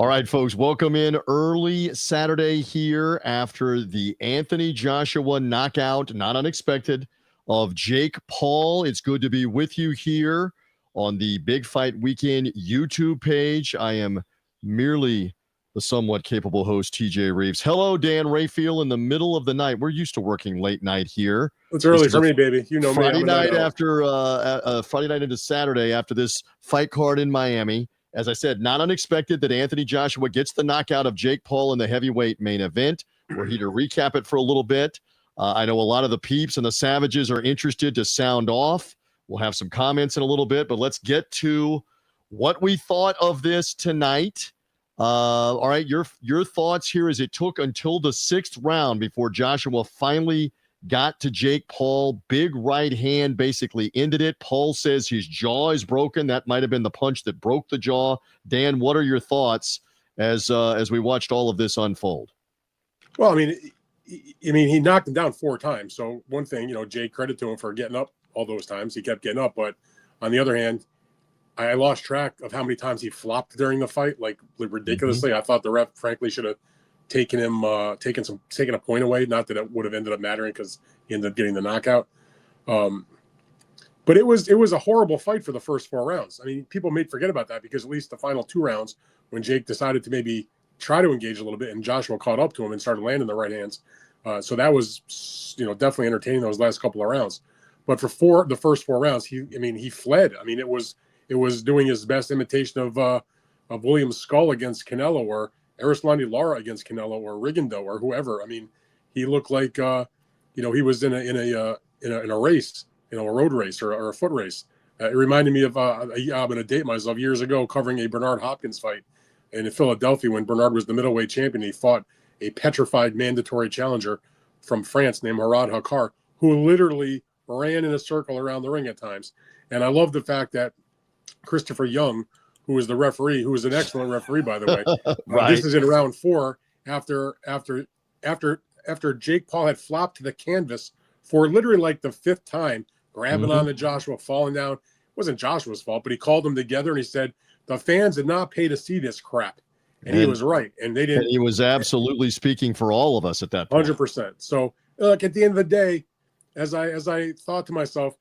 All right, folks, welcome in early Saturday here after the Anthony Joshua knockout, not unexpected, of Jake Paul. It's good to be with you here on the Big Fight Weekend YouTube page. I am merely the somewhat capable host, TJ Rives. Hello, Dan Rafael, in the middle of the night. We're used to working late night here. It's early for me, baby. You know Friday me. night after Friday night into Saturday after this fight card in Miami. As I said, not unexpected that Anthony Joshua gets the knockout of Jake Paul in the heavyweight main event. We're here to recap it for a little bit. I know a lot of the peeps and the savages are interested to sound off. We'll have some comments in a little bit, but let's get to what we thought of this tonight. All right, your thoughts here as it took until the sixth round before Joshua finally got to Jake Paul. Big right hand basically ended it. Paul says his jaw is broken. That might have been the punch that broke the jaw. Dan, what are your thoughts as we watched all of this unfold? Well, I mean, he knocked him down 4 times. So one thing, Jake, credit to him for getting up all those times. He kept getting up. But on the other hand, I lost track of how many times he flopped during the fight, like ridiculously. Mm-hmm. I thought the ref, frankly, should have taken a point away. Not that it would have ended up mattering because he ended up getting the knockout. But it was a horrible fight for the first 4 rounds. I mean, people may forget about that because at least the final 2 rounds, when Jake decided to maybe try to engage a little bit and Joshua caught up to him and started landing the right hands. So that was, definitely entertaining those last couple of rounds. But for the first 4 rounds, he fled. I mean, it was doing his best imitation of William Skull against Canelo or Arislandi Lara against Canelo or Rigondeaux or whoever. I mean, he looked like he was in a race, a road race or a foot race. It reminded me of I'm going to date myself, years ago covering a Bernard Hopkins fight in Philadelphia when Bernard was the middleweight champion. He fought a petrified mandatory challenger from France named Harad Hakar, who literally ran in a circle around the ring at times. And I love the fact that Christopher Young, who was the referee, who was an excellent referee, by the way. Right. This is in round 4 after Jake Paul had flopped to the canvas for literally like the 5th time, grabbing on to Joshua, falling down. It wasn't Joshua's fault, but he called them together and he said, the fans did not pay to see this crap. And he was right. And they didn't. And he was absolutely speaking for all of us at that point. 100%. So look, at the end of the day, as I thought to myself,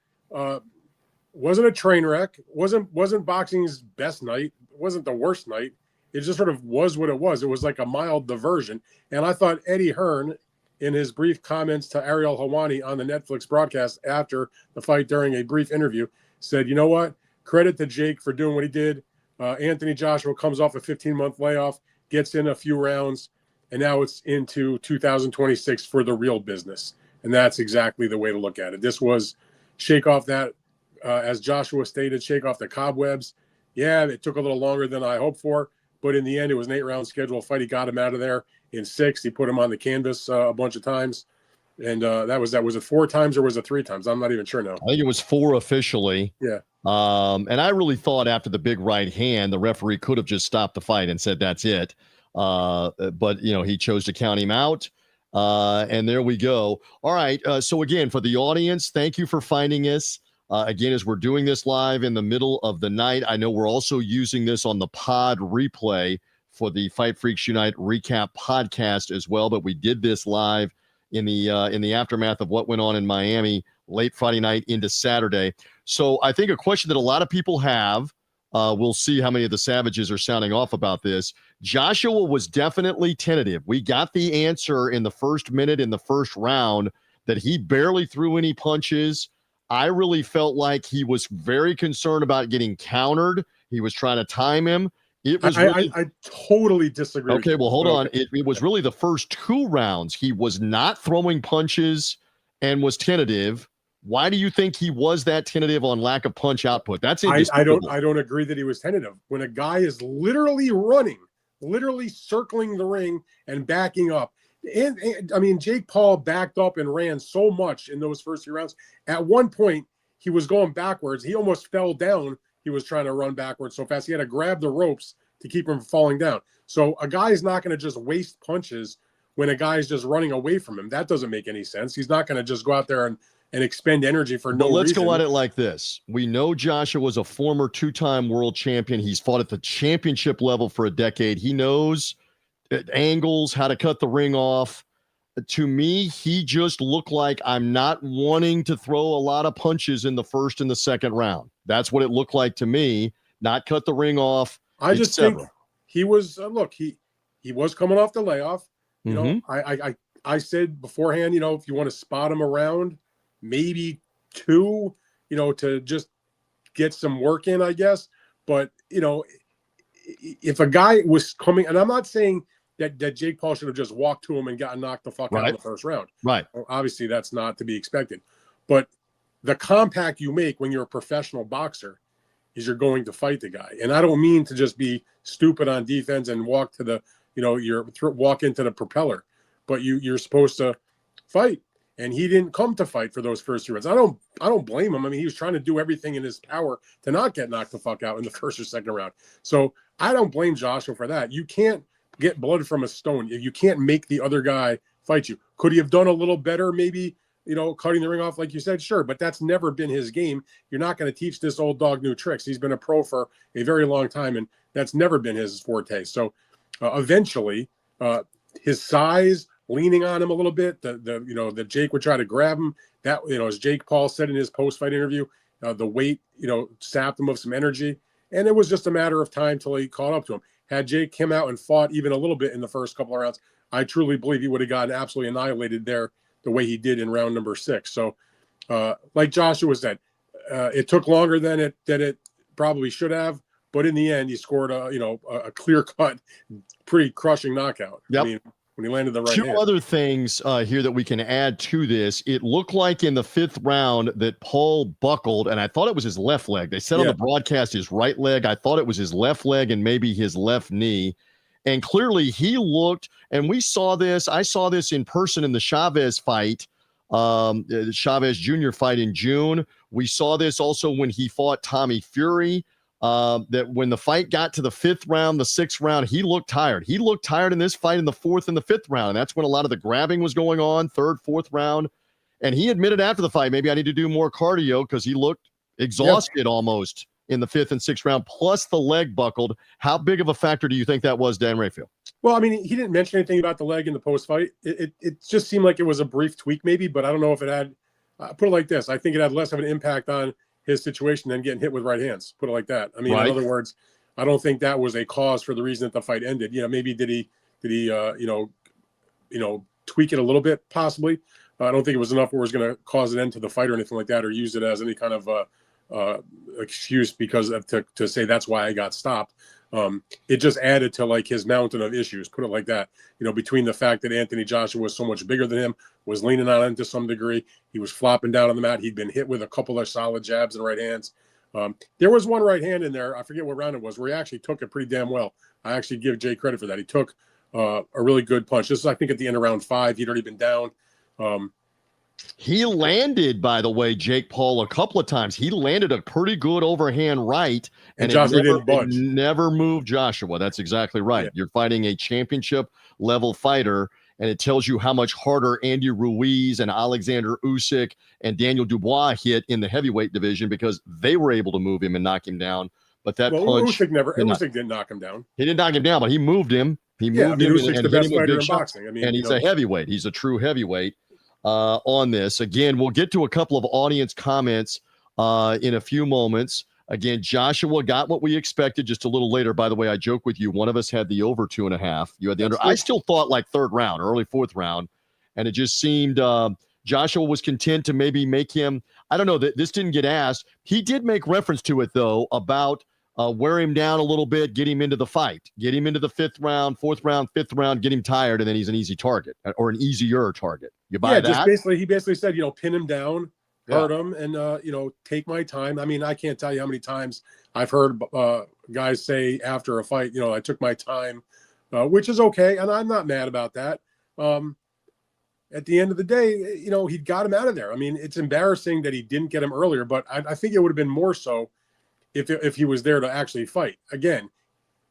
wasn't a train wreck, wasn't boxing's best night, wasn't the worst night. It just sort of was what it was. It was like a mild diversion. And I thought Eddie Hearn, in his brief comments to Ariel Helwani on the Netflix broadcast after the fight during a brief interview, said, you know what? Credit to Jake for doing what he did. Anthony Joshua comes off a 15-month layoff, gets in a few rounds, and now it's into 2026 for the real business. And that's exactly the way to look at it. This was shake off that, as Joshua stated, shake off the cobwebs. Yeah, it took a little longer than I hoped for, but in the end, it was an 8-round scheduled fight. He got him out of there in 6. He put him on the canvas a bunch of times. And was it 4 times or was it 3 times? I'm not even sure now. I think it was 4 officially. Yeah. And I really thought after the big right hand, the referee could have just stopped the fight and said, that's it. But, he chose to count him out. And there we go. All right. So again, for the audience, thank you for finding us. Again, as we're doing this live in the middle of the night, I know we're also using this on the pod replay for the Fight Freaks Unite recap podcast as well. But we did this live in the aftermath of what went on in Miami late Friday night into Saturday. So I think a question that a lot of people have, we'll see how many of the savages are sounding off about this. Joshua was definitely tentative. We got the answer in the first minute in the first round that he barely threw any punches. I really felt like he was very concerned about getting countered. He was trying to time him. It was I totally disagree. Okay, well, hold on. It was really the first 2 rounds. He was not throwing punches and was tentative. Why do you think he was that tentative on lack of punch output? That's indisputable. I don't agree that he was tentative. When a guy is literally running, literally circling the ring and backing up. And I mean, Jake Paul backed up and ran so much in those first 3 rounds. At one point, he was going backwards. He almost fell down. He was trying to run backwards so fast. He had to grab the ropes to keep him from falling down. So a guy is not going to just waste punches when a guy is just running away from him. That doesn't make any sense. He's not going to just go out there and expend energy for But no let's reason. go at it like this. We know Joshua was a former 2-time world champion. He's fought at the championship level for a decade. He knows angles, how to cut the ring off. To me, he just looked like I'm not wanting to throw a lot of punches in the first and the second round. That's what it looked like to me. Not cut the ring off. I just think he was look. He was coming off the layoff. You know, I said beforehand. You know, if you want to spot him around, maybe 2. You know, to just get some work in, I guess. But you know, if a guy was coming, and I'm not saying that Jake Paul should have just walked to him and gotten knocked the fuck out in the first round. Right. Well, obviously, that's not to be expected. But the compact you make when you're a professional boxer is you're going to fight the guy. And I don't mean to just be stupid on defense and walk to the, you know, walk into the propeller, but you're supposed to fight. And he didn't come to fight for those first 2 rounds. I don't blame him. I mean, he was trying to do everything in his power to not get knocked the fuck out in the first or second round. So I don't blame Joshua for that. You can't get blood from a stone. You can't make the other guy fight you. Could he have done a little better? Maybe, you know, cutting the ring off, like you said, sure, but that's never been his game. You're not going to teach this old dog new tricks. He's been a pro for a very long time, and that's never been his forte. So eventually, his size, leaning on him a little bit, the Jake would try to grab him. That, you know, as Jake Paul said in his post-fight interview, the weight, you know, sapped him of some energy, and it was just a matter of time till he caught up to him. Had Jake come out and fought even a little bit in the first couple of rounds, I truly believe he would have gotten absolutely annihilated there the way he did in round number 6. So, like Joshua said, it took longer than it probably should have, but in the end, he scored a clear-cut, pretty crushing knockout. Yep. I mean, when he landed the right 2 hand. other things here that we can add to this. It looked like in the 5th round that Paul buckled, and I thought it was his left leg. They said on the broadcast his right leg. I thought it was his left leg and maybe his left knee. And clearly he looked, and we saw this. I saw this in person in the Chavez fight, the Chavez Jr. fight in June. We saw this also when he fought Tommy Fury. That when the fight got to the 5th round, the 6th round, he looked tired. He looked tired in this fight in the 4th and the 5th round. And that's when a lot of the grabbing was going on, 3rd, 4th round. And he admitted after the fight, maybe I need to do more cardio because he looked exhausted almost in the 5th and 6th round, plus the leg buckled. How big of a factor do you think that was, Dan Rafael? Well, I mean, he didn't mention anything about the leg in the post-fight. It just seemed like it was a brief tweak maybe, but I don't know if it had, put it like this, I think it had less of an impact on his situation than getting hit with right hands, put it like that. I mean, in other words, I don't think that was a cause for the reason that the fight ended. You know, maybe did he tweak it a little bit, possibly. I don't think it was enough where it was going to cause an end to the fight or anything like that, or use it as any kind of excuse because of to say that's why I got stopped. It just added to like his mountain of issues, put it like that. You know, between the fact that Anthony Joshua was so much bigger than him, was leaning on him to some degree. He was flopping down on the mat. He'd been hit with a couple of solid jabs and right hands. There was one right hand in there, I forget what round it was, where he actually took it pretty damn well. I actually give Jay credit for that. He took a really good punch. This is, I think, at the end of round 5. He'd already been down. He landed, by the way, Jake Paul a couple of times. He landed a pretty good overhand right, and Joshua didn't budge. It never moved Joshua. That's exactly right. Yeah. You're fighting a championship level fighter, and it tells you how much harder Andy Ruiz and Alexander Usyk and Daniel Dubois hit in the heavyweight division because they were able to move him and knock him down. But that punch, Usyk didn't knock him down. He didn't knock him down, but he moved him. He moved him, Usyk's the best fighter in boxing. I mean, and he's a heavyweight. He's a true heavyweight. On this. Again, we'll get to a couple of audience comments in a few moments. Again, Joshua got what we expected just a little later. By the way, I joke with you. One of us had the over 2.5. You had the under. I still thought like 3rd round, early 4th round. And it just seemed Joshua was content to maybe make him, I don't know, that this didn't get asked. He did make reference to it, though, about wear him down a little bit, get him into the fight, get him into the 5th round, 4th round, 5th round, get him tired, and then he's an easy target or an easier target. You buy that? He basically said, pin him down, hurt him, and, take my time. I mean, I can't tell you how many times I've heard guys say after a fight, I took my time, which is okay. And I'm not mad about that. At the end of the day, he got him out of there. I mean, it's embarrassing that he didn't get him earlier, but I think it would have been more so if he was there to actually fight. Again,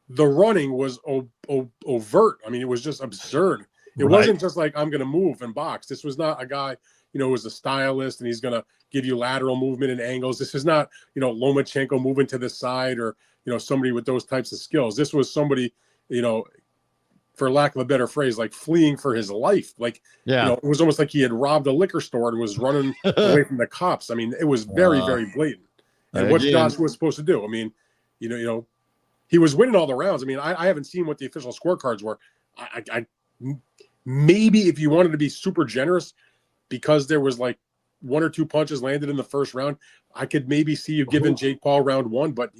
the running was overt. I mean, it was just absurd. It wasn't just like, I'm going to move and box. This was not a guy, is a stylist and he's going to give you lateral movement and angles. This is not, Lomachenko moving to the side or, somebody with those types of skills. This was somebody, for lack of a better phrase, like fleeing for his life. Like, it was almost like he had robbed a liquor store and was running away from the cops. I mean, it was very, very blatant. And what's Joshua supposed to do? I mean, he was winning all the rounds. I mean, I haven't seen what the official scorecards were. I maybe if you wanted to be super generous, because there was like 1 or 2 punches landed in the first round, I could maybe see you giving Jake Paul round 1, but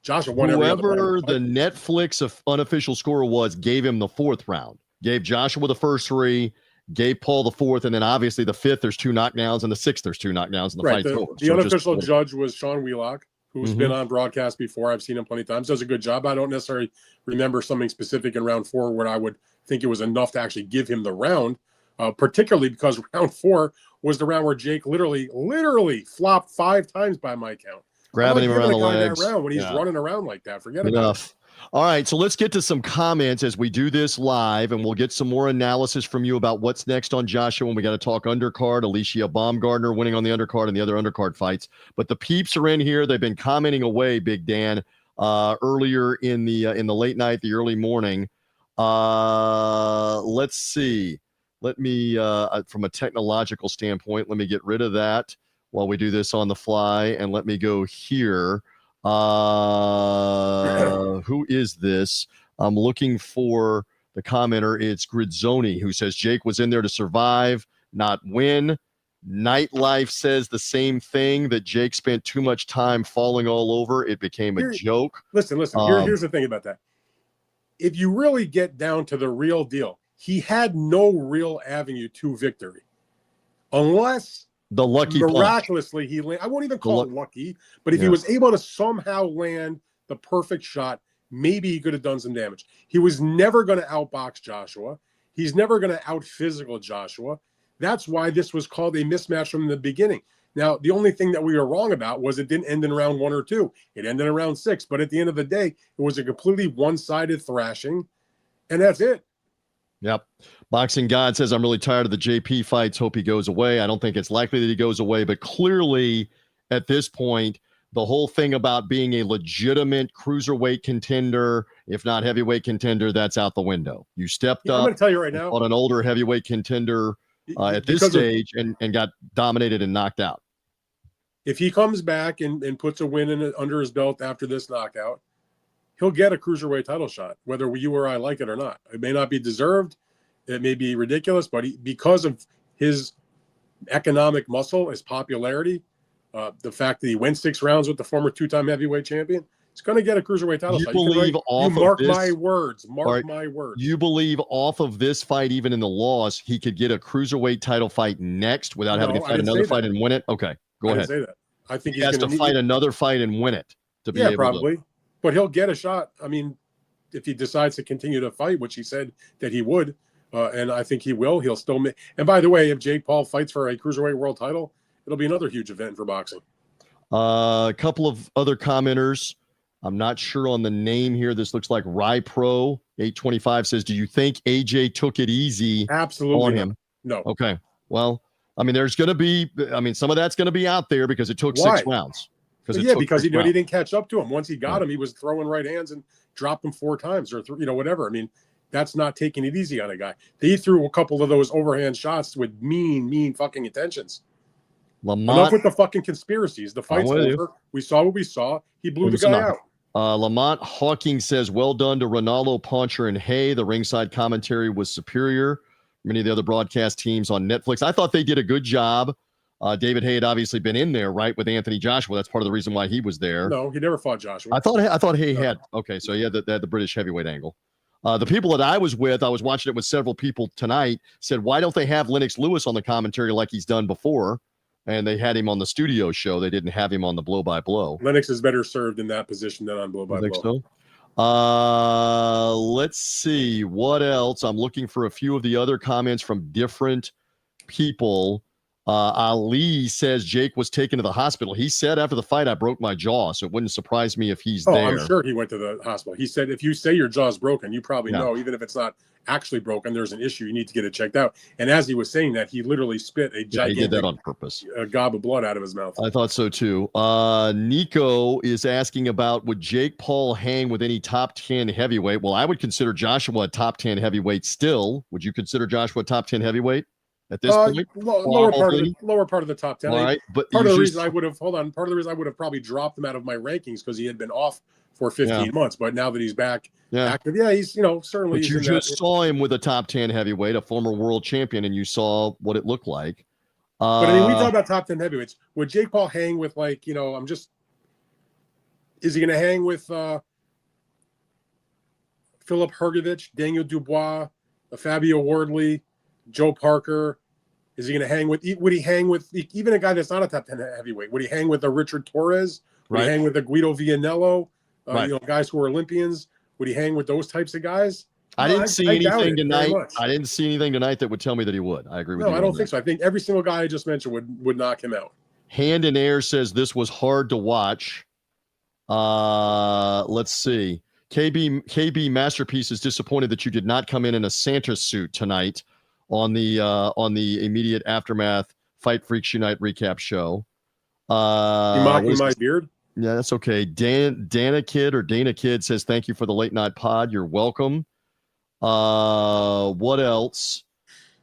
Joshua won every other round. Whoever the Netflix unofficial scorer was gave him the 4th round, gave Joshua the first 3, gave Paul the 4th, and then obviously the 5th there's 2 knockdowns, and the 6th there's 2 knockdowns, and the fight's over. The unofficial judge was Sean Wheelock, who's been on broadcast before. I've seen him plenty of times. Does a good job. I don't necessarily remember something specific in round 4 where I would think it was enough to actually give him the round, particularly because round 4 was the round where Jake literally flopped 5 times by my count. Grabbing him around the legs. That round when he's running around like that. Forget about it. All right, so let's get to some comments as we do this live, and we'll get some more analysis from you about what's next on Joshua. When we got to talk undercard, Alicia Baumgardner winning on the undercard and the other undercard fights. But the peeps are in here. They've been commenting away, Big Dan, earlier in the late night, the early morning. Let's see. Let me, from a technological standpoint, let me get rid of that while we do this on the fly, and let me go here. Who is this? I'm looking for the commenter. It's Gridzoni, who says Jake was in there to survive, not win. Nightlife says the same thing, that Jake spent too much time falling all over. It became a joke. Listen. Here's the thing about that. If you really get down to the real deal, he had no real avenue to victory, unless the lucky miraculously I won't even call it lucky, but if he was able to somehow land the perfect shot, maybe he could have done some damage. He was never going to outbox Joshua. He's never going to out physical Joshua. That's why this was called a mismatch from the beginning. Now, the only thing that we were wrong about was it didn't end in round 1 or 2. It ended in round 6. But at the end of the day, it was a completely one-sided thrashing, and that's it. Yep. Boxing God says, I'm really tired of the JP fights. Hope he goes away. I don't think it's likely that he goes away, but clearly at this point, the whole thing about being a legitimate cruiserweight contender, if not heavyweight contender, that's out the window. You stepped up. I'm going to tell you right now, on an older heavyweight contender at this stage and got dominated and knocked out. If he comes back and puts a win under his belt after this knockout, he'll get a cruiserweight title shot, whether you or I like it or not. It may not be deserved. It may be ridiculous, but because of his economic muscle, his popularity, the fact that he went 6 rounds with the former 2-time heavyweight champion, he's going to get a cruiserweight title shot. Mark my words. Mark my words. You believe off of this fight, even in the loss, he could get a cruiserweight title fight next without having to fight another fight and win it? Okay, go ahead. I didn't say that. I think he has to fight another fight and win it to be able probably. to. But he'll get a shot. I mean, if he decides to continue to fight, which he said that he would, and I think he will, he'll still make. And by the way, if Jake Paul fights for a cruiserweight world title, it'll be another huge event for boxing. A couple of other commenters. I'm not sure on the name here. This looks like Rypro 825 says, do you think AJ took it easy on him? No. Okay. Well, I mean, there's going to be, some of that's going to be out there because it took 6 rounds. Because he didn't catch up to him. Once he got him, he was throwing right hands and dropped him 4 times or whatever. I mean, that's not taking it easy on a guy. He threw a couple of those overhand shots with mean fucking intentions. Enough with the fucking conspiracies. The fight's over. We saw what we saw. He blew the guy out. Lamont Hawking says, well done to Ronaldo, Poncher, and Hay. The ringside commentary was superior. Many of the other broadcast teams on Netflix, I thought they did a good job. David Hay had obviously been in there, right, with Anthony Joshua. That's part of the reason why he was there. No, he never fought Joshua. I thought Hay had. Okay, so he had the British heavyweight angle. The people that I was with, I was watching it with several people tonight, said, why don't they have Lennox Lewis on the commentary like he's done before? And they had him on the studio show. They didn't have him on the blow-by-blow. Lennox is better served in that position than on blow-by-blow. I think so. Let's see. What else? I'm looking for a few of the other comments from different people. Ali says Jake was taken to the hospital. He said after the fight, I broke my jaw, so it wouldn't surprise me if he's Oh, there. I'm sure he went to the hospital. He said, if you say your jaw's broken, you probably Yeah. know, even if it's not actually broken, there's an issue. You need to get it checked out. And as he was saying that, he literally spit a Yeah, he gigantic did that on purpose. gob of blood out of his mouth. I thought so too. Nico is asking about, would Jake Paul hang with any top 10 heavyweight? Well, I would consider Joshua a top 10 heavyweight still. Would you consider Joshua a top 10 heavyweight at this point? Lower part of the top 10. All right, but part of the reason I would have probably dropped him out of my rankings because he had been off for 15 months. But now that he's back active, he's certainly. But you just saw him with a top 10 heavyweight, a former world champion, and you saw what it looked like. But I mean, we talk about top 10 heavyweights. Would Jake Paul hang with is he going to hang with Philip Hrgovic, Daniel Dubois, Fabio Wardley, Joe Parker? Is he going to hang with? Would he hang with even a guy that's not a top 10 heavyweight? Would he hang with a Richard Torres? Would he hang with a Guido Vianello? Guys who are Olympians. Would he hang with those types of guys? I didn't see anything tonight. I didn't see anything tonight that would tell me that he would. I agree with you. No, I don't think so. I think every single guy I just mentioned would knock him out. Hand in Air says this was hard to watch. Let's see. KB Masterpiece is disappointed that you did not come in a Santa suit tonight on the immediate aftermath Fight Freaks Unite recap show. You mocking my beard? Yeah, that's okay. Dana Kid says thank you for the late night pod. You're welcome. What else?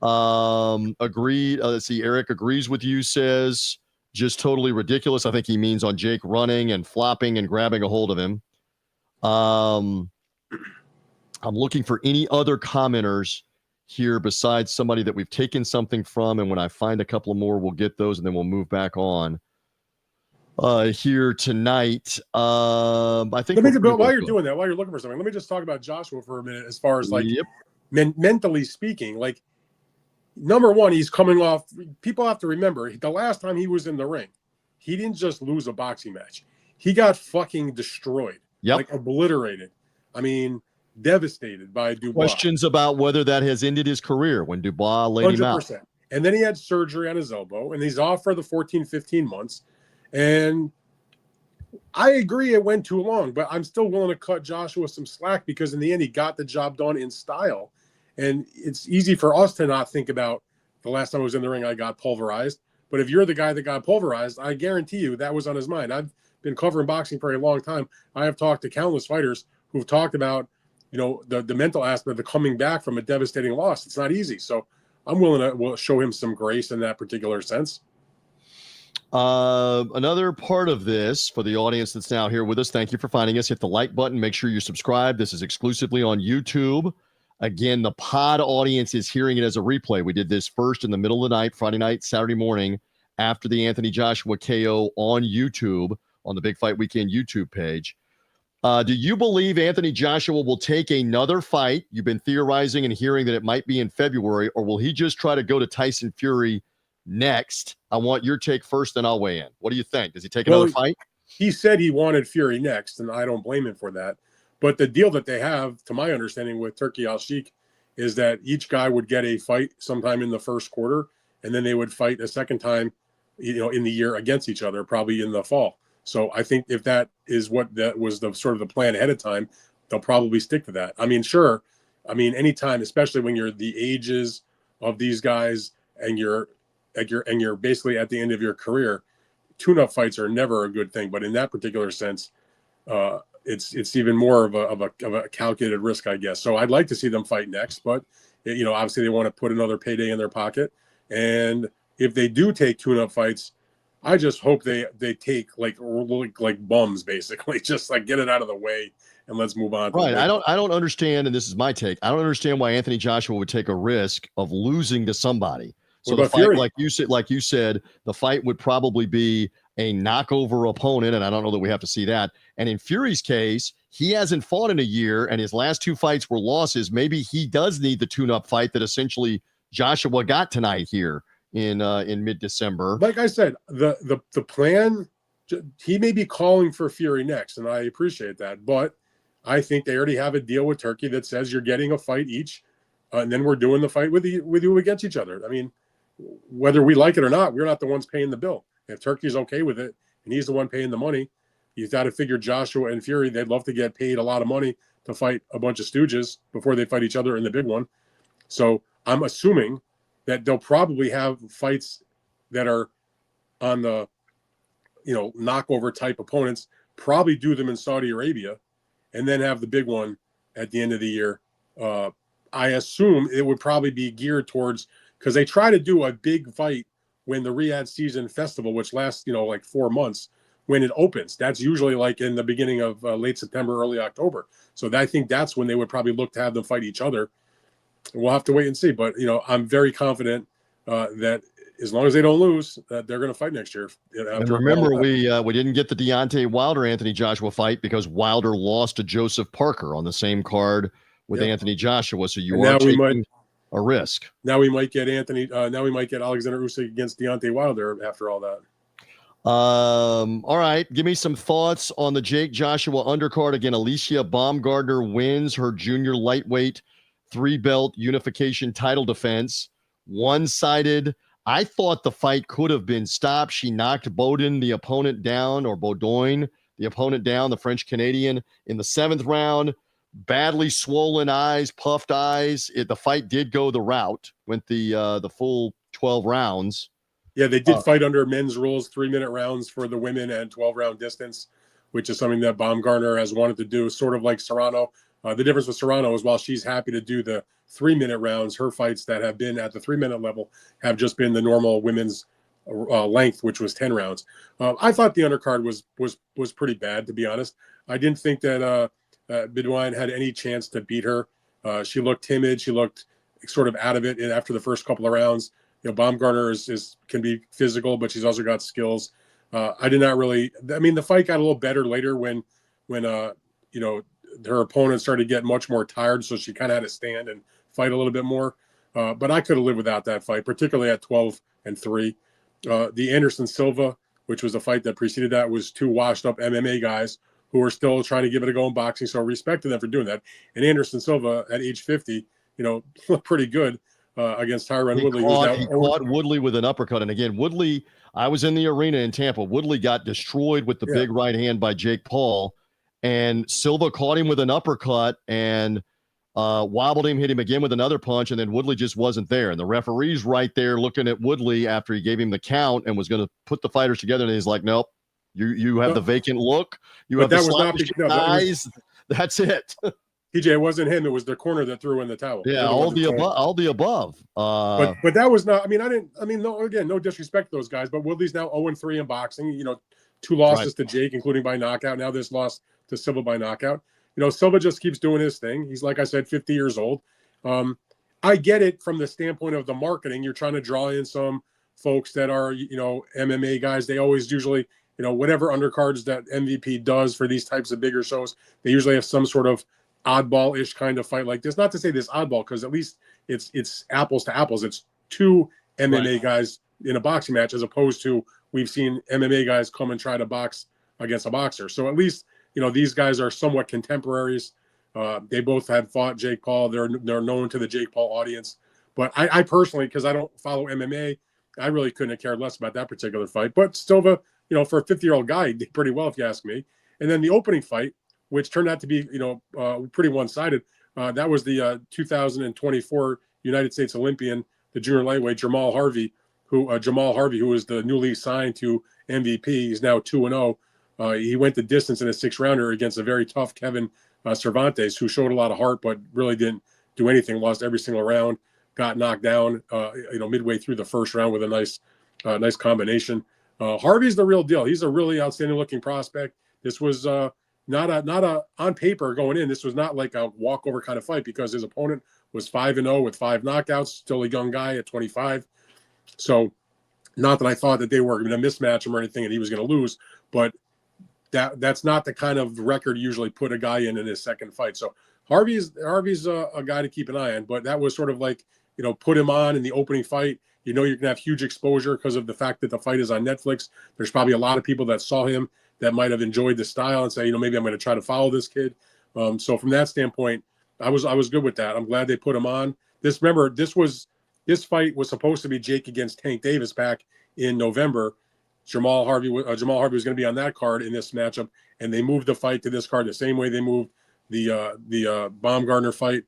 Agreed. Let's see. Eric agrees with you, says just totally ridiculous. I think he means on Jake running and flopping and grabbing a hold of him. I'm looking for any other commenters here besides somebody that we've taken something from. And when I find a couple more, we'll get those and then we'll move back on here tonight. I think while you're doing that, while you're looking for something, let me just talk about Joshua for a minute. As far as mentally speaking, number one, he's coming off. People have to remember the last time he was in the ring, he didn't just lose a boxing match. He got fucking destroyed, obliterated. I mean, devastated by Dubois. Questions about whether that has ended his career when Dubois laid him out. And then he had surgery on his elbow, and he's off for the 14, 15 months. And I agree it went too long, but I'm still willing to cut Joshua some slack because in the end, he got the job done in style. And it's easy for us to not think about the last time I was in the ring, I got pulverized. But if you're the guy that got pulverized, I guarantee you that was on his mind. I've been covering boxing for a long time. I have talked to countless fighters who've talked about, the mental aspect of the coming back from a devastating loss. It's not easy. So I'm willing to show him some grace in that particular sense. Another part of this for the audience that's now here with us, thank you for finding us. Hit the like button. Make sure you subscribe. This is exclusively on YouTube. Again, the pod audience is hearing it as a replay. We did this first in the middle of the night, Friday night, Saturday morning, after the Anthony Joshua KO on YouTube, on the Big Fight Weekend YouTube page. Do you believe Anthony Joshua will take another fight? You've been theorizing and hearing that it might be in February, or will he just try to go to Tyson Fury next? I want your take first, then I'll weigh in. What do you think? Does he take another fight? He said he wanted Fury next, and I don't blame him for that. But the deal that they have, to my understanding, with Turki Al-Sheikh is that each guy would get a fight sometime in the first quarter, and then they would fight a second time, in the year against each other, probably in the fall. So I think if that is what that was the sort of the plan ahead of time, they'll probably stick to that. I mean, sure. I mean, anytime, especially when you're the ages of these guys and you're basically at the end of your career, tune-up fights are never a good thing. But in that particular sense, it's even more of a calculated risk, I guess. So I'd like to see them fight next, but obviously they want to put another payday in their pocket. And if they do take tune-up fights, I just hope they take like bums, basically, just like get it out of the way and let's move on. Right. I don't understand, and this is my take. I don't understand why Anthony Joshua would take a risk of losing to somebody. So the fight, like you said, the fight would probably be a knockover opponent, and I don't know that we have to see that. And in Fury's case, he hasn't fought in a year, and his last two fights were losses. Maybe he does need the tune-up fight that essentially Joshua got tonight here in mid-December. Like I said, the plan, he may be calling for Fury next, and I appreciate that. But I think they already have a deal with Turkey that says you're getting a fight each, and then we're doing the fight with you against each other. I mean, whether we like it or not, we're not the ones paying the bill. If Turkey's okay with it and he's the one paying the money, you've got to figure Joshua and Fury, they'd love to get paid a lot of money to fight a bunch of stooges before they fight each other in the big one. So I'm assuming that they'll probably have fights that are on the, knockover type opponents, probably do them in Saudi Arabia, and then have the big one at the end of the year. I assume it would probably be geared towards, because they try to do a big fight when the Riyadh Season Festival, which lasts, like 4 months, when it opens. That's usually like in the beginning of late September, early October. So I think that's when they would probably look to have them fight each other. We'll have to wait and see. But, I'm very confident that as long as they don't lose, they're going to fight next year. And remember, we didn't get the Deontay Wilder-Anthony Joshua fight because Wilder lost to Joseph Parker on the same card with Anthony Joshua. So you are taking a risk. Now we might get Alexander Usyk against Deontay Wilder after all that. All right. Give me some thoughts on the Jake Joshua undercard. Again, Alicia Baumgardner wins her junior lightweight 3-belt unification title defense. One-sided. I thought the fight could have been stopped. She knocked Boudin, the opponent, down, or Baudoin, the opponent, down, the French-Canadian, in the 7th round. Badly swollen eyes, puffed eyes. The fight did go the route, went the full 12 rounds. Yeah, they did fight under men's rules, 3-minute rounds for the women and 12-round distance, which is something that Baumgardner has wanted to do, sort of like Serrano. The difference with Serrano is while she's happy to do the 3-minute rounds, her fights that have been at the 3-minute level have just been the normal women's length, which was 10 rounds. I thought the undercard was pretty bad, to be honest. I didn't think that Bidwine had any chance to beat her. She looked timid. She looked sort of out of it after the first couple of rounds. Baumgardner can be physical, but she's also got skills. I did not really. I mean, the fight got a little better later when her opponent started getting much more tired, so she kind of had to stand and fight a little bit more. But I could have lived without that fight, particularly at 12-3. The Anderson Silva, which was a fight that preceded that, was 2 washed-up MMA guys who were still trying to give it a go in boxing. So respect to them for doing that. And Anderson Silva, at age 50, looked pretty good against Tyron Woodley. He caught Woodley with an uppercut. And again, Woodley, I was in the arena in Tampa. Woodley got destroyed with the big right hand by Jake Paul. And Silva caught him with an uppercut and wobbled him, hit him again with another punch, and then Woodley just wasn't there. And the referee's right there looking at Woodley after he gave him the count and was going to put the fighters together. And he's like, nope, you have the vacant look. You have the eyes. That's it. TJ, it wasn't him. It was the corner that threw in the towel. Yeah, all the above. But that was not. No disrespect to those guys, but Woodley's now 0-3 in boxing. 2 losses to Jake, including by knockout. Now this loss to Silva by knockout. Silva just keeps doing his thing. He's, like I said, 50 years old. I get it from the standpoint of the marketing. You're trying to draw in some folks that are, MMA guys. They always usually, whatever undercards that MVP does for these types of bigger shows, they usually have some sort of oddball-ish kind of fight like this. Not to say this oddball, because at least it's apples to apples. It's 2 MMA guys in a boxing match, as opposed to we've seen MMA guys come and try to box against a boxer. So at least, these guys are somewhat contemporaries. They both had fought Jake Paul. They're known to the Jake Paul audience. But I personally, because I don't follow MMA, I really couldn't have cared less about that particular fight. But Silva, for a 50-year-old guy, he did pretty well, if you ask me. And then the opening fight, which turned out to be, pretty one-sided, that was the 2024 United States Olympian, the junior lightweight, Jamal Harvey, who was the newly signed to MVP. He's now 2-0. He went the distance in a 6-rounder against a very tough Kevin Cervantes, who showed a lot of heart, but really didn't do anything, lost every single round, got knocked down, midway through the first round with a nice combination. Harvey's the real deal. He's a really outstanding looking prospect. This was not a on paper going in. This was not like a walkover kind of fight, because his opponent was 5-0 with 5 knockouts, still a young guy at 25. So not that I thought that they were going to mismatch him or anything and he was going to lose, but that's not the kind of record you usually put a guy in his second fight. So Harvey's a guy to keep an eye on, but that was sort of like, put him on in the opening fight. You're going to have huge exposure because of the fact that the fight is on Netflix. There's probably a lot of people that saw him that might have enjoyed the style and say, maybe I'm going to try to follow this kid. So from that standpoint, I was good with that. I'm glad they put him on. This was This fight was supposed to be Jake against Tank Davis back in November. Jamal Harvey was going to be on that card in this matchup, and they moved the fight to this card the same way they moved the Baumgartner fight,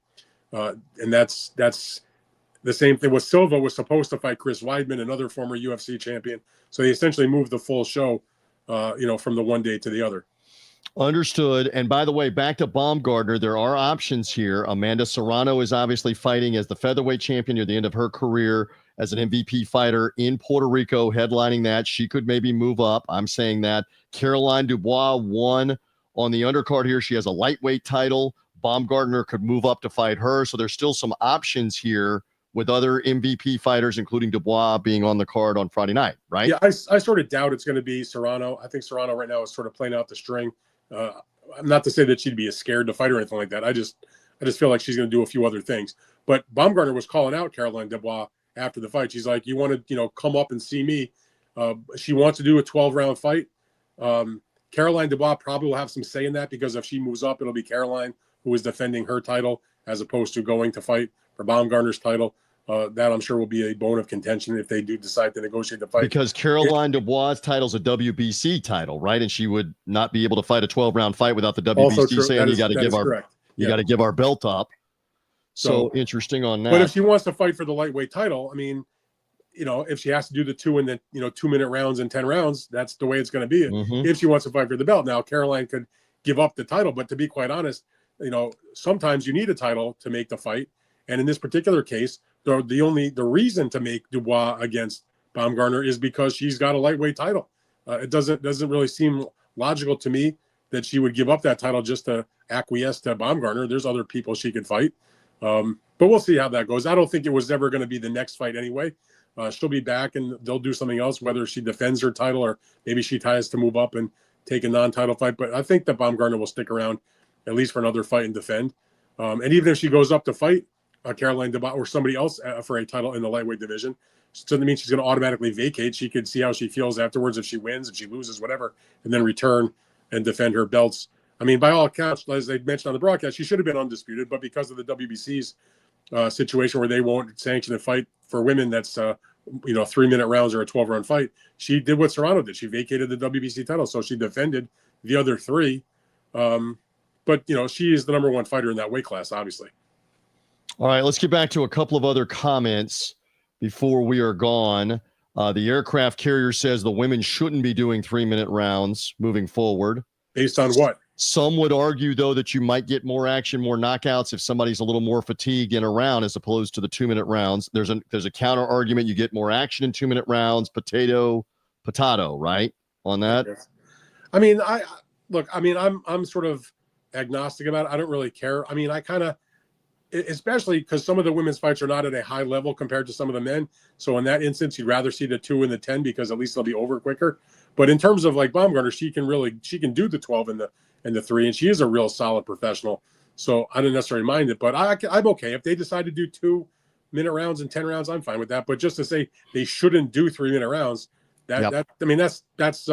and that's the same thing. With Silva was supposed to fight Chris Weidman, another former UFC champion, so they essentially moved the full show, from the one day to the other. Understood. And by the way, back to Baumgartner, there are options here. Amanda Serrano is obviously fighting as the featherweight champion near the end of her career as an MVP fighter in Puerto Rico, headlining that. She could maybe move up. I'm saying that. Caroline Dubois won on the undercard here. She has a lightweight title. Baumgartner could move up to fight her. So there's still some options here with other MVP fighters, including Dubois being on the card on Friday night, right? Yeah, I sort of doubt it's going to be Serrano. I think Serrano right now is sort of playing out the string. Not to say that she'd be scared to fight or anything like that. I just feel like she's going to do a few other things. But Baumgartner was calling out Caroline Dubois after the fight. She's like, you want to, come up and see me. She wants to do a 12-round fight. Caroline Dubois probably will have some say in that, because if she moves up, it'll be Caroline who is defending her title as opposed to going to fight for Baumgartner's title. That I'm sure will be a bone of contention if they do decide to negotiate the fight. Because Caroline Dubois' title's a WBC title, right? And she would not be able to fight a 12-round fight without the WBC saying you got to give our belt up. So interesting on that. But if she wants to fight for the lightweight title, I mean, if she has to do the 2-minute rounds and 10 rounds, that's the way it's going to be. Mm-hmm. If she wants to fight for the belt. Now, Caroline could give up the title, but to be quite honest, sometimes you need a title to make the fight. And in this particular case, the reason to make Dubois against Baumgartner is because she's got a lightweight title. It doesn't really seem logical to me that she would give up that title just to acquiesce to Baumgartner. There's other people she could fight. But we'll see how that goes. I don't think it was ever going to be the next fight anyway. She'll be back and they'll do something else, whether she defends her title or maybe she tries to move up and take a non-title fight. But I think that Baumgartner will stick around at least for another fight and defend. And even if she goes up to fight Caroline Dubois or somebody else for a title in the lightweight division, it doesn't mean she's going to automatically vacate. She could see how she feels afterwards, if she wins, if she loses, whatever, and then return and defend her belts. I mean, by all accounts, as they mentioned on the broadcast, she should have been undisputed, but because of the WBC's situation where they won't sanction a fight for women that's 3-minute rounds or a 12-round fight, she did what Serrano did. She vacated the WBC title, so she defended the other three. But she is the number one fighter in that weight class, obviously. All right, let's get back to a couple of other comments before we are gone. The aircraft carrier says the women shouldn't be doing 3-minute rounds moving forward. Based on what? Some would argue, though, that you might get more action, more knockouts if somebody's a little more fatigued in a round as opposed to the 2-minute rounds. There's a counter argument. You get more action in 2-minute rounds. Potato, right? On that. Yes. I mean, I'm sort of agnostic about it. I don't really care. I mean, I kind of, especially because some of the women's fights are not at a high level compared to some of the men. So in that instance, you'd rather see the 2 and the 10 because at least they'll be over quicker. But in terms of like Baumgartner, she can do the 12 and the 3, and she is a real solid professional. So I don't necessarily mind it, but I'm okay if they decide to do 2-minute rounds and 10 rounds. I'm fine with that. But just to say they shouldn't do 3-minute rounds, that's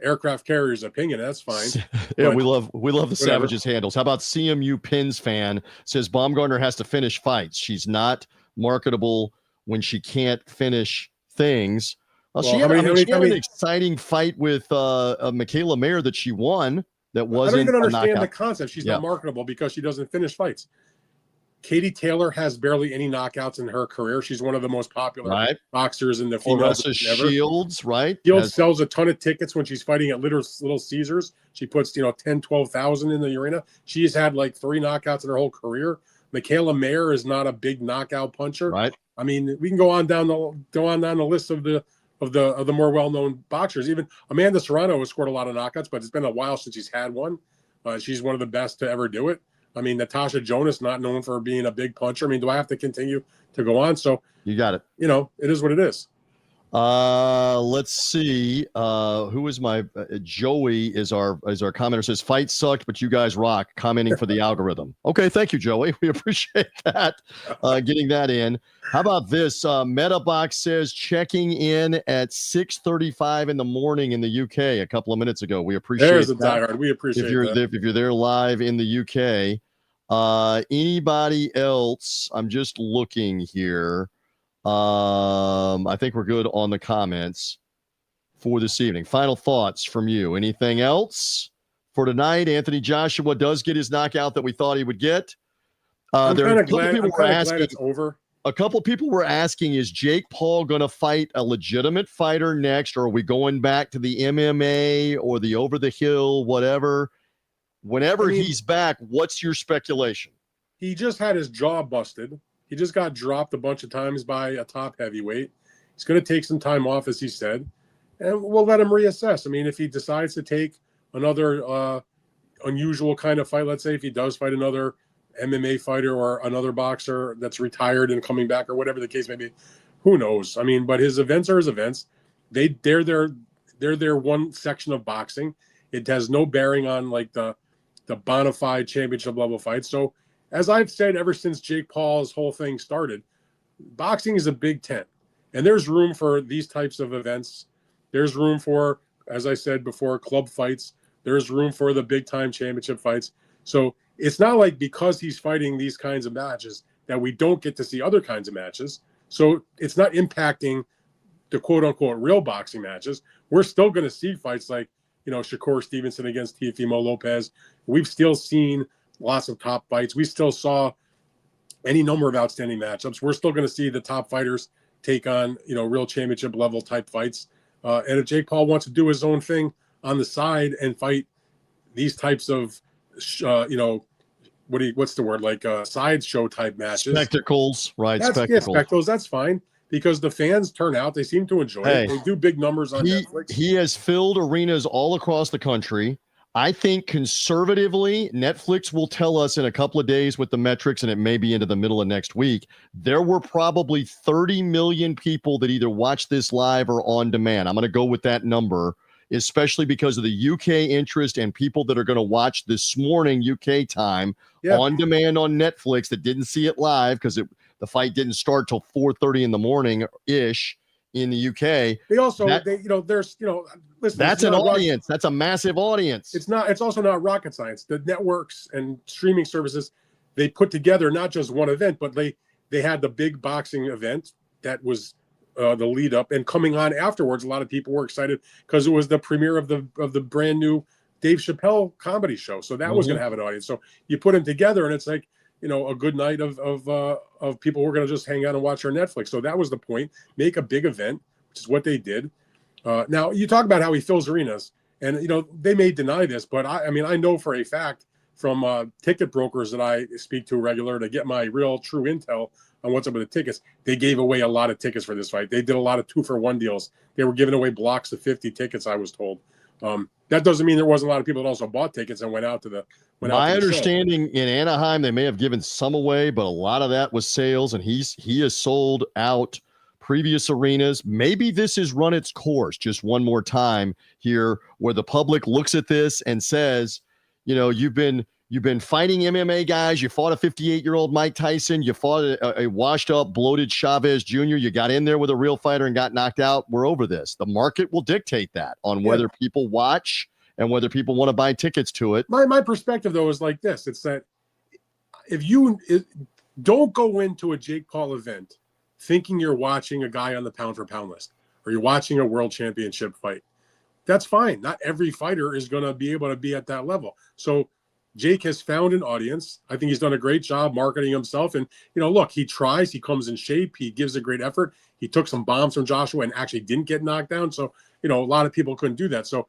aircraft carrier's opinion. That's fine. Yeah, we love the Savages handles. How about CMU Pins fan says Baumgartner has to finish fights. She's not marketable when she can't finish things. She had an exciting fight with Michaela Mayer that she won. That wasn't. I don't even understand the concept. She's not marketable because she doesn't finish fights. Katie Taylor has barely any knockouts in her career. She's one of the most popular boxers in the female division ever. Shields, right? Shields sells a ton of tickets when she's fighting at Little Caesars. She puts 10, 12,000 in the arena. She has had like 3 knockouts in her whole career. Michaela Mayer is not a big knockout puncher. Right. I mean, we can go on down the list of the more well-known boxers. Even Amanda Serrano has scored a lot of knockouts, but it's been a while since she's had one. She's one of the best to ever do it. I mean, Natasha Jonas, not known for being a big puncher. I mean, do I have to continue to go on? So you got it. It is what it is. Let's see. Who is my Joey is our commenter, says fight sucked, but you guys rock, commenting for the algorithm. Okay, thank you, Joey. We appreciate that. Getting that in. How about this? Metabox says checking in at 6:35 in the morning in the UK a couple of minutes ago. We appreciate There's a that. diehard. We appreciate if you're there live in the UK. Anybody else? I'm just looking here. I think we're good on the comments for this evening. Final thoughts from you. Anything else for tonight? Anthony Joshua does get his knockout that we thought he would get. I'm There kind are of glad it's over. A couple people were asking, is Jake Paul going to fight a legitimate fighter next, or are we going back to the MMA or the over the hill, whatever? Whenever he's back, what's your speculation? He just had his jaw busted. He just got dropped a bunch of times by a top heavyweight. He's going to take some time off, as he said, and we'll let him reassess. I mean, if he decides to take another unusual kind of fight, let's say if he does fight another MMA fighter or another boxer that's retired and coming back or whatever the case may be, who knows? I mean, but his events are his events. They're their one section of boxing. It has no bearing on like the bona fide championship level fights. So as I've said ever since Jake Paul's whole thing started, boxing is a big tent, and there's room for these types of events. There's room for, as I said before, club fights. There's room for the big time championship fights. So it's not like because he's fighting these kinds of matches that we don't get to see other kinds of matches. So it's not impacting the quote unquote real boxing matches. We're still going to see fights like, Shakur Stevenson against Teofimo Lopez. We've still seen lots of top fights. We still saw any number of outstanding matchups. We're still going to see the top fighters take on, real championship level type fights. And if Jake Paul wants to do his own thing on the side and fight these types of, what's the word? Like sideshow type matches. Spectacles, right? Spectacles. That's fine because the fans turn out. They seem to enjoy it. They do big numbers on Netflix. He has filled arenas all across the country. I think conservatively, Netflix will tell us in a couple of days with the metrics, and it may be into the middle of next week. There were probably 30 million people that either watched this live or on demand. I'm going to go with that number, especially because of the UK interest and people that are going to watch this morning UK time on demand on Netflix that didn't see it live because the fight didn't start till 4:30 in the morning ish in the UK. They also, listen, that's an audience. That's a massive audience. It's also not rocket science. The networks and streaming services, they put together not just one event, but they had the big boxing event that was the lead up, and coming on afterwards, a lot of people were excited because it was the premiere of the brand new Dave Chappelle comedy show. So that was going to have an audience. So you put them together, and it's like, a good night of people who are going to just hang out and watch our Netflix. So that was the point. Make a big event, which is what they did. Now you talk about how he fills arenas, and they may deny this, but I know for a fact from ticket brokers that I speak to regular to get my real true intel on what's up with the tickets. They gave away a lot of tickets for this fight. They did a lot of 2-for-1 deals. They were giving away blocks of 50 tickets, I was told. That doesn't mean there wasn't a lot of people that also bought tickets and went out to the. My understanding in Anaheim, they may have given some away, but a lot of that was sales, and he has sold out previous arenas. Maybe this has run its course just one more time here, where the public looks at this and says, you've been fighting MMA guys. You fought a 58-year-old Mike Tyson. You fought a washed-up, bloated Chavez Jr. You got in there with a real fighter and got knocked out. We're over this. The market will dictate that on whether people watch and whether people want to buy tickets to it. My perspective, though, is like this. It's that if you don't go into a Jake Paul event thinking you're watching a guy on the pound-for-pound list or you're watching a world championship fight, that's fine. Not every fighter is going to be able to be at that level. So Jake has found an audience. I think he's done a great job marketing himself. And, look, he tries. He comes in shape. He gives a great effort. He took some bombs from Joshua and actually didn't get knocked down. So, a lot of people couldn't do that. So,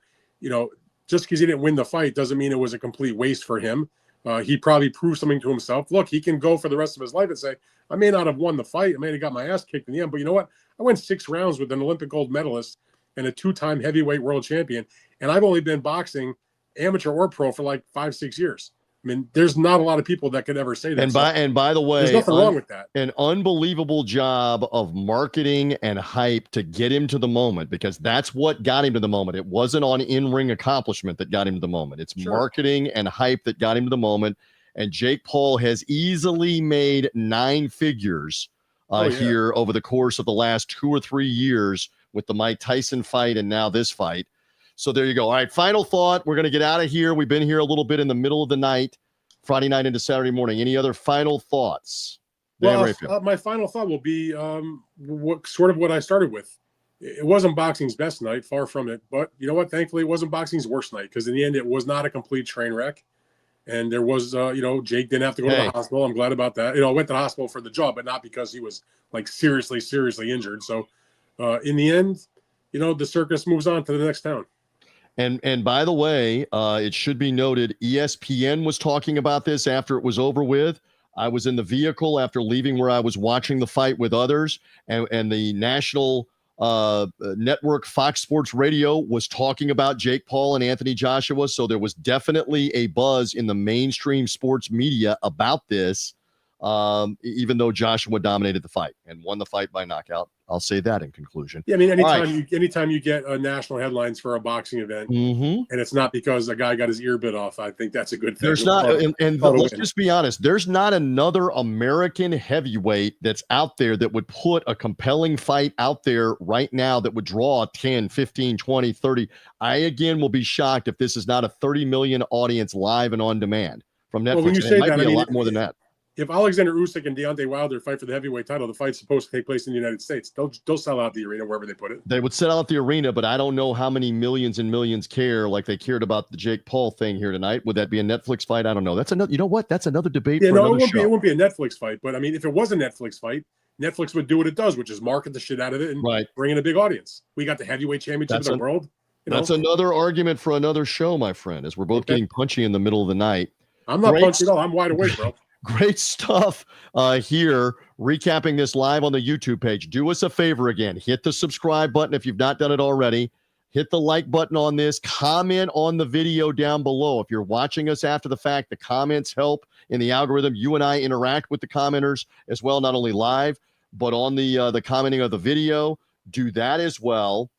just because he didn't win the fight doesn't mean it was a complete waste for him. He probably proved something to himself. Look, he can go for the rest of his life and say, I may not have won the fight. I may have got my ass kicked in the end. But you know what? I went 6 rounds with an Olympic gold medalist and a 2-time heavyweight world champion. And I've only been boxing amateur or pro for like 5-6 years. I mean, there's not a lot of people that could ever say that. And by the way, there's nothing wrong with that. An unbelievable job of marketing and hype to get him to the moment, because that's what got him to the moment. It wasn't on in-ring accomplishment that got him to the moment. It's marketing and hype that got him to the moment. And Jake Paul has easily made 9 figures here over the course of the last 2 or 3 years with the Mike Tyson fight and now this fight. So there you go. All right, final thought. We're going to get out of here. We've been here a little bit in the middle of the night, Friday night into Saturday morning. Any other final thoughts? Dan Well, Rafael. my final thought will be what I started with. It wasn't boxing's best night, far from it. But you know what? Thankfully, it wasn't boxing's worst night, because in the end, it was not a complete train wreck. And there was, Jake didn't have to go to the hospital. I'm glad about that. I went to the hospital for the jaw, but not because he was like seriously injured. So in the end, the circus moves on to the next town. And by the way, it should be noted, ESPN was talking about this after it was over with. I was in the vehicle after leaving where I was watching the fight with others, and the national network Fox Sports Radio was talking about Jake Paul and Anthony Joshua. So there was definitely a buzz in the mainstream sports media about this, even though Joshua dominated the fight and won the fight by knockout. I'll say that in conclusion. Yeah, I mean, anytime you get national headlines for a boxing event, and it's not because a guy got his ear bit off, I think that's a good thing. There's not, let's just be honest, there's not another American heavyweight that's out there that would put a compelling fight out there right now that would draw 10, 15, 20, 30. I, again, will be shocked if this is not a 30 million audience live and on demand from Netflix. Well, when you say that, a lot more than that. If Alexander Usyk and Deontay Wilder fight for the heavyweight title, the fight's supposed to take place in the United States. They'll sell out the arena wherever they put it. They would sell out the arena, but I don't know how many millions and millions care like they cared about the Jake Paul thing here tonight. Would that be a Netflix fight? I don't know. That's another. You know what? That's another debate. Yeah, for no, another show. It won't be a Netflix fight. But I mean, if it was a Netflix fight, Netflix would do what it does, which is market the shit out of it and bring in a big audience. We got the heavyweight championship of the world. That's another argument for another show, my friend. As we're both getting punchy in the middle of the night. I'm not punchy at all. I'm wide awake, bro. Great stuff here, recapping this live on the YouTube page. Do us a favor again. Hit the subscribe button if you've not done it already. Hit the like button on this. Comment on the video down below. If you're watching us after the fact, the comments help in the algorithm. You and I interact with the commenters as well, not only live, but on the commenting of the video. Do that as well.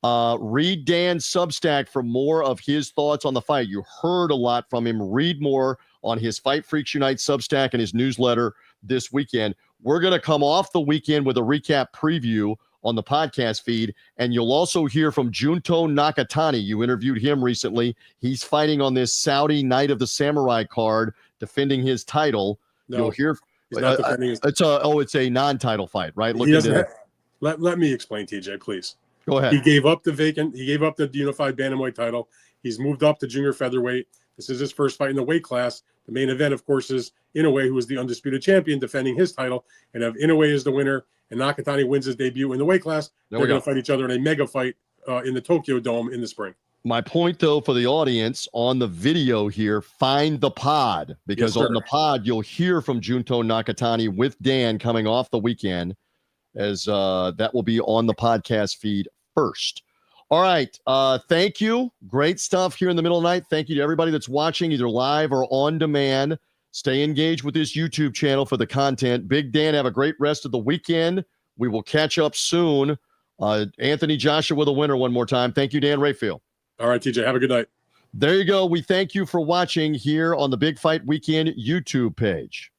Read Dan's Substack for more of his thoughts on the fight. You heard a lot from him. Read more on his Fight Freaks Unite Substack and his newsletter this weekend. We're going to come off the weekend with a recap preview on the podcast feed, and you'll also hear from Junto Nakatani. You interviewed him recently. He's fighting on this Saudi Night of the Samurai card, defending his title. No, you'll hear he's not defending his. It's a non-title fight, right? Let me explain, TJ, please. Go ahead. He gave up the unified bantamweight title. He's moved up to junior featherweight. This is his first fight in the weight class. The main event, of course, is Inoue, who is the undisputed champion, defending his title. And if Inoue is the winner and Nakatani wins his debut in the weight class, they're going to fight each other in a mega fight in the Tokyo Dome in the spring. My point, though, for the audience on the video here, find the pod, because on the pod, you'll hear from Junto Nakatani with Dan coming off the weekend, as that will be on the podcast feed first. All right. Thank you. Great stuff here in the middle of the night. Thank you to everybody that's watching either live or on demand. Stay engaged with this YouTube channel for the content. Big Dan, have a great rest of the weekend. We will catch up soon. Anthony Joshua, the winner, one more time. Thank you, Dan Rafael. All right, TJ. Have a good night. There you go. We thank you for watching here on the Big Fight Weekend YouTube page.